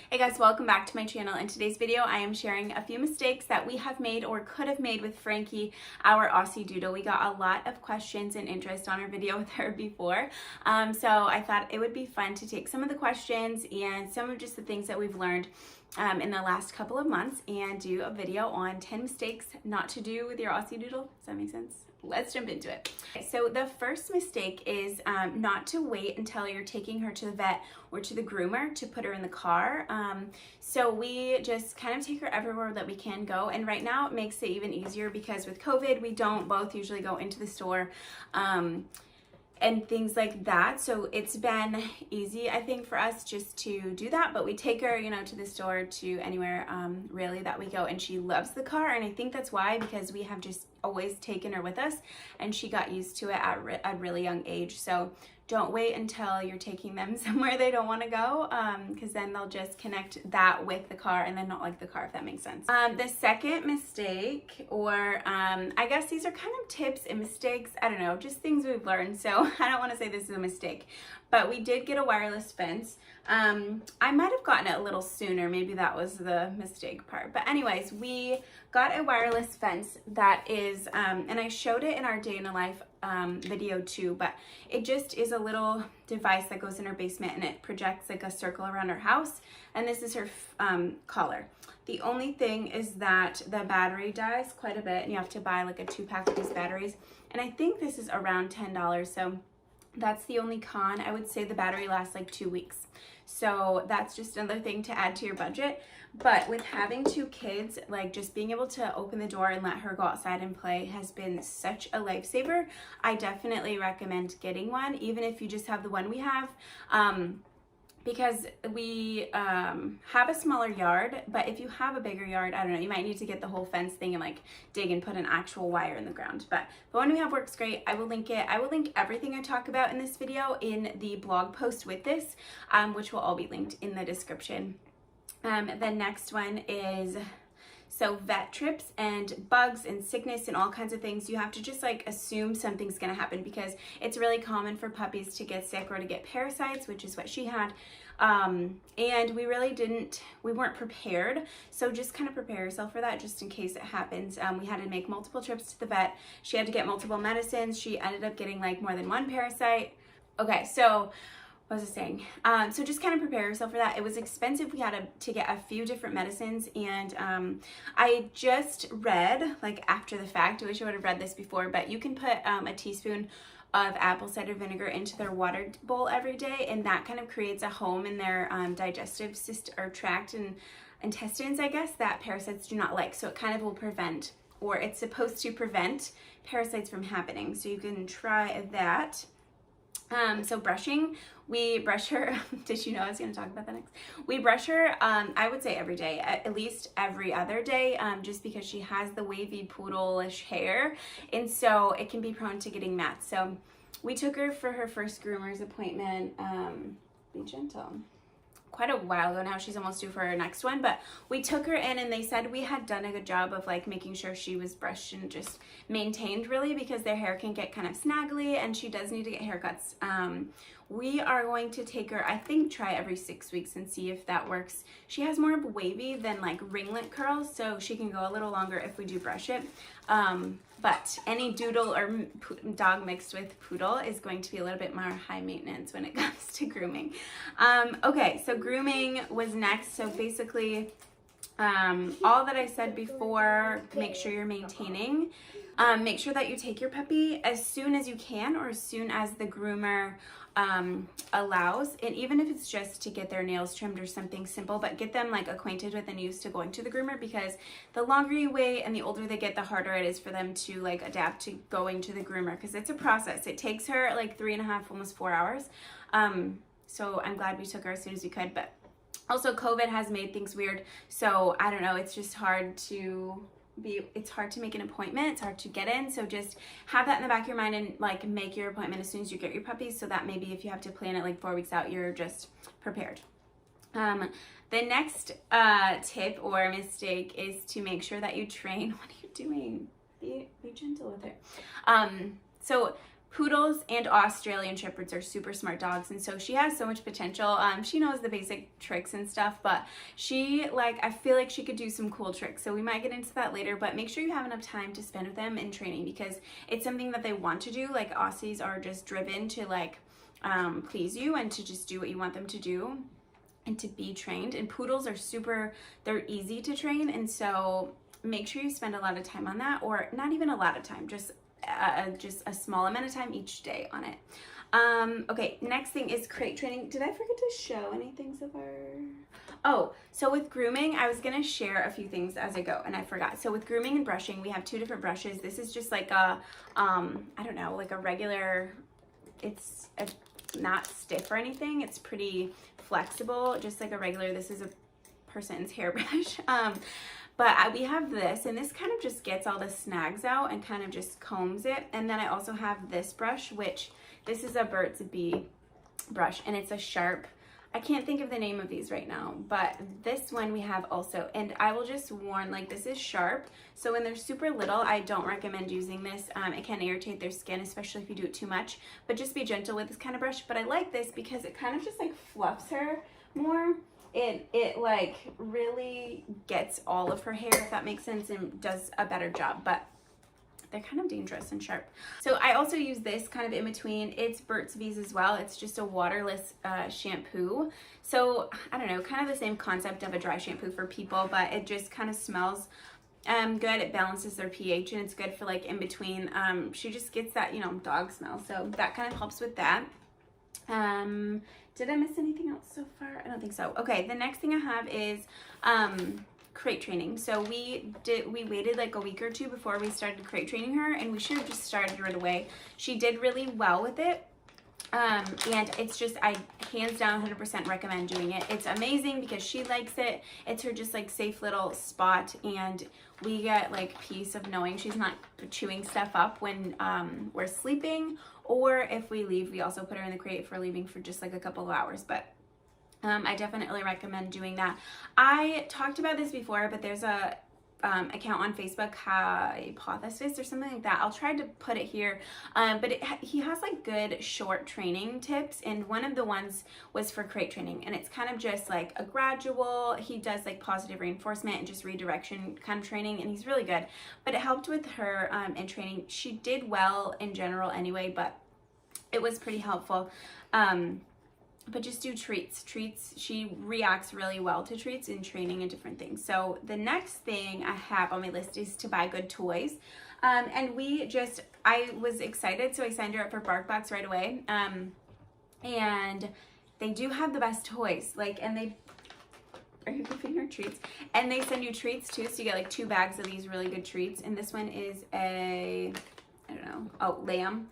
Hey guys, welcome back to my channel. In today's video, I am sharing a few mistakes that we have made or could have made with Frankie, our Aussiedoodle. We got a lot of questions and interest on our video with her before, so I thought it would be fun to take some of the questions and some of just the things that we've learned in the last couple of months and do a video on 10 mistakes not to do with your Aussiedoodle. Does that make sense? Let's jump into it. So the first mistake is not to wait until you're taking her to the vet or to the groomer to put her in the car. So we just kind of take her everywhere that we can go. And right now it makes it even easier because with COVID, we don't both usually go into the store and things like that. So it's been easy, I think, for us just to do that. But we take her, you know, to the store, to anywhere really that we go, and she loves the car. And I think that's why, because we have just always taken her with us and she got used to it at a really young age. So don't wait until you're taking them somewhere they don't want to go, because then they'll just connect that with the car and then not like the car, if that makes sense. The second mistake, or I guess these are kind of tips and mistakes, I don't know, just things we've learned. So I don't want to say this is a mistake, but we did get a wireless fence. I might have gotten it a little sooner. Maybe that was the mistake part. But anyways, we got a wireless fence that is, and I showed it in our day in a life video too, but it just is a little device that goes in her basement and it projects like a circle around her house. And this is her collar. The only thing is that the battery dies quite a bit and you have to buy like a 2-pack of these batteries. And I think this is around $10. So that's the only con. I would say the battery lasts like 2 weeks. So that's just another thing to add to your budget. But with having 2 kids, like just being able to open the door and let her go outside and play has been such a lifesaver. I definitely recommend getting one, even if you just have the one we have. Because we have a smaller yard, but if you have a bigger yard, I don't know, you might need to get the whole fence thing and like dig and put an actual wire in the ground. But the one we have works great. I will link it. I will link everything I talk about in this video in the blog post with this, which will all be linked in the description. The next one is, so vet trips and bugs and sickness and all kinds of things, you have to just like assume something's gonna happen, because it's really common for puppies to get sick or to get parasites, which is what she had. And we weren't prepared. So just kind of prepare yourself for that just in case it happens. We had to make multiple trips to the vet. She had to get multiple medicines. She ended up getting like more than 1 parasite. Okay, so what was I saying? So just kind of prepare yourself for that. It was expensive. We had to get a few different medicines, and I just read, like after the fact, I wish I would have read this before, but you can put a teaspoon of apple cider vinegar into their water bowl every day, and that kind of creates a home in their digestive system or tract and intestines, I guess, that parasites do not like. So it kind of will prevent, or it's supposed to prevent parasites from happening. So you can try that. So brushing, we brush her, did you know I was going to talk about that next? We brush her, I would say every day, at least every other day, just because she has the wavy poodle-ish hair, and so it can be prone to getting mats. So we took her for her first groomer's appointment, be gentle, quite a while ago now. She's almost due for her next one, but we took her in and they said we had done a good job of like making sure she was brushed and just maintained, really, because their hair can get kind of snaggly and she does need to get haircuts. We are going to take her, I think, try every 6 weeks and see if that works. She has more of a wavy than like ringlet curls, so she can go a little longer if we do brush it. But any doodle or dog mixed with poodle is going to be a little bit more high maintenance when it comes to grooming. Okay, so grooming was next. So basically, all that I said before, make sure you're maintaining. Make sure that you take your puppy as soon as you can, or as soon as the groomer allows, and even if it's just to get their nails trimmed or something simple, but get them like acquainted with and used to going to the groomer, because the longer you wait and the older they get, the harder it is for them to like adapt to going to the groomer, because it's a process. It takes her like 3.5, almost 4 hours. So I'm glad we took her as soon as we could, but also COVID has made things weird. So I don't know, it's just hard to make an appointment. It's hard to get in. So just have that in the back of your mind and like make your appointment as soon as you get your puppies, so that maybe if you have to plan it like 4 weeks out, you're just prepared. The next tip or mistake is to make sure that you train. What are you doing? Be gentle with her. So Poodles and Australian Shepherds are super smart dogs, and so she has so much potential. She knows the basic tricks and stuff, but she, like, I feel like she could do some cool tricks, so we might get into that later. But make sure you have enough time to spend with them in training, because it's something that they want to do. Like, Aussies are just driven to, like, please you and to just do what you want them to do and to be trained. And poodles are super, they're easy to train, and so make sure you spend a lot of time on that, or not even a lot of time, just a small amount of time each day on it. Okay, next thing is crate training. Did I forget to show anything so far? Oh, so with grooming, I was gonna share a few things as I go, and I forgot. So with grooming and brushing, we have two different brushes. This is just like a, I don't know, like a regular, it's not stiff or anything. It's pretty flexible, just like a regular, this is a person's hairbrush. But we have this, and this kind of just gets all the snags out and kind of just combs it. And then I also have this brush, which this is a Burt's Bee brush, and it's a sharp, I can't think of the name of these right now, but this one we have also. And I will just warn, like, this is sharp, so when they're super little, I don't recommend using this. It can irritate their skin, especially if you do it too much, but just be gentle with this kind of brush. But I like this because it kind of just like fluffs her more. It like really gets all of her hair, if that makes sense, and does a better job. But they're kind of dangerous and sharp. So I also use this kind of in between. It's Burt's Bees as well. It's just a waterless shampoo. So I don't know, kind of the same concept of a dry shampoo for people, but it just kind of smells good. It balances their pH, and it's good for like in between. She just gets that, you know, dog smell. So that kind of helps with that. Did I miss anything else so far? I don't think so. Okay, the next thing I have is crate training. So we waited like a week or two before we started crate training her, and we should have just started right away. She did really well with it. And it's just, I hands down 100% recommend doing it. It's amazing because she likes it. It's her just like safe little spot, and we get like peace of knowing she's not chewing stuff up when we're sleeping, or if we leave. We also put her in the crate for leaving for just like a couple of hours. But I definitely recommend doing that. I talked about this before, but there's a account on Facebook, Hypothesis or something like that. I'll try to put it here, but he has like good short training tips, and one of the ones was for crate training, and it's kind of just like a gradual, he does like positive reinforcement and just redirection kind of training, and he's really good. But it helped with her in training. She did well in general anyway, but it was pretty helpful. But just do treats. She reacts really well to treats in training and different things. So the next thing I have on my list is to buy good toys. And I was excited, so I signed her up for BarkBox right away. And they do have the best toys. Like, and they are you giving her treats? And they send you treats too, so you get like 2 bags of these really good treats. And this one is a, I don't know, oh, lamb.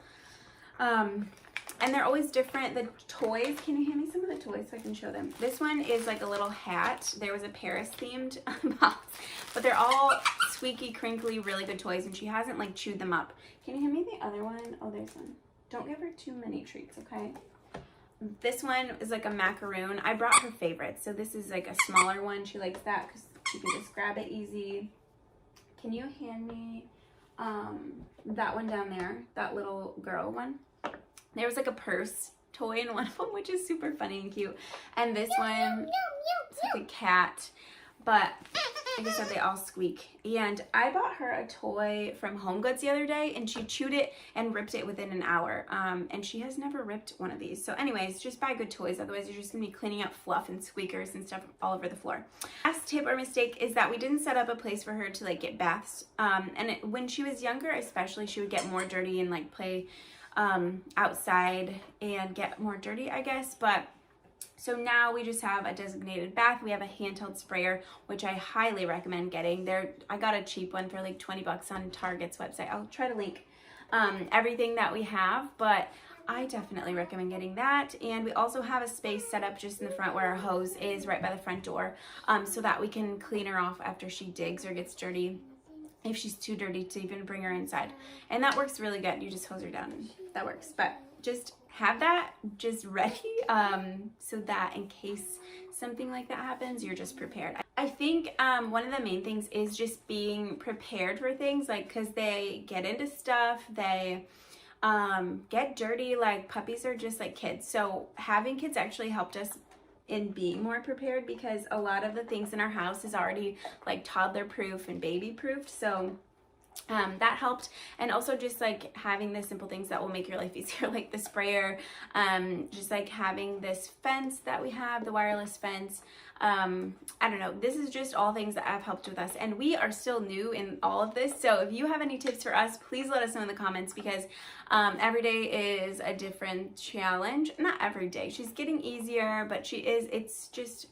And they're always different. The toys, can you hand me some of the toys so I can show them? This one is like a little hat. There was a Paris themed box, but they're all squeaky, crinkly, really good toys, and she hasn't like chewed them up. Can you hand me the other one? Oh, there's one. Don't give her too many treats, okay? This one is like a macaroon. I brought her favorites, so this is like a smaller one. She likes that because she can just grab it easy. Can you hand me that one down there, that little girl one? There was like a purse toy in one of them, which is super funny and cute. And this one, it's like a cat, but like I said, they all squeak. And I bought her a toy from Home Goods the other day, and she chewed it and ripped it within an hour. And she has never ripped one of these. So anyways, just buy good toys. Otherwise, you're just gonna be cleaning up fluff and squeakers and stuff all over the floor. Last tip or mistake is that we didn't set up a place for her to like get baths. When she was younger, especially, she would get more dirty and like play outside and get more dirty, I guess. But so now we just have a designated bath. We have a handheld sprayer, which I highly recommend getting. I got a cheap one for like 20 bucks on Target's website. I'll try to link everything that we have, but I definitely recommend getting that. And we also have a space set up just in the front where our hose is, right by the front door, so that we can clean her off after she digs or gets dirty, if she's too dirty to even bring her inside. And that works really good. You just hose her down and that works. But just have that just ready, so that in case something like that happens, you're just prepared. I think one of the main things is just being prepared for things, like, because they get into stuff, they get dirty. Like, puppies are just like kids. So having kids actually helped us in being more prepared, because a lot of the things in our house is already like toddler proof and baby proof. So that helped. And also just like having the simple things that will make your life easier, like the sprayer, just like having this fence that we have, the wireless fence. I don't know, this is just all things that have helped with us, and we are still new in all of this. So if you have any tips for us, please let us know in the comments, because every day is a different challenge. Not every day, she's getting easier, but it's just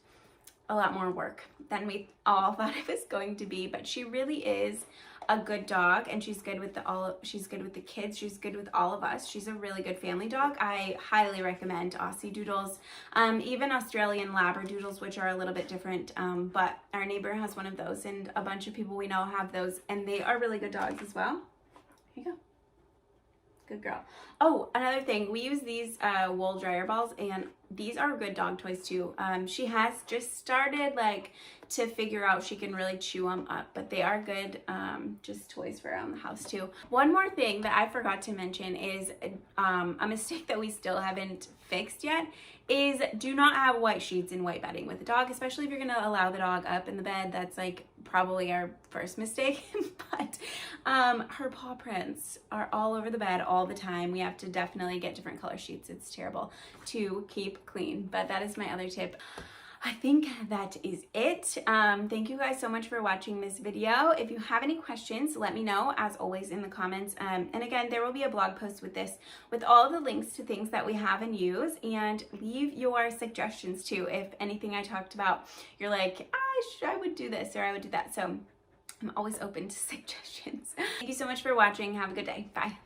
a lot more work than we all thought it was going to be. But she really is a good dog, and she's good with she's good with the kids, she's good with all of us. She's a really good family dog. I highly recommend Aussiedoodles, even Australian Labradoodles, which are a little bit different, but our neighbor has one of those, and a bunch of people we know have those, and they are really good dogs as well. Here you go. Good girl. Oh, another thing, we use these wool dryer balls, and these are good dog toys too. She has just started like to figure out she can really chew them up, but they are good just toys for around the house too. One more thing that I forgot to mention is a mistake that we still haven't fixed yet is do not have white sheets and white bedding with the dog, especially if you're gonna allow the dog up in the bed. That's like probably our first mistake. But her paw prints are all over the bed all the time. We have to definitely get different color sheets. It's terrible to keep clean. But that is my other tip. I think that is it. Thank you guys so much for watching this video. If you have any questions, let me know, as always, in the comments. And again, there will be a blog post with this, with all of the links to things that we have and use, and leave your suggestions too. If anything I talked about, you're like, I would do this or I would do that. So I'm always open to suggestions. Thank you so much for watching. Have a good day. Bye.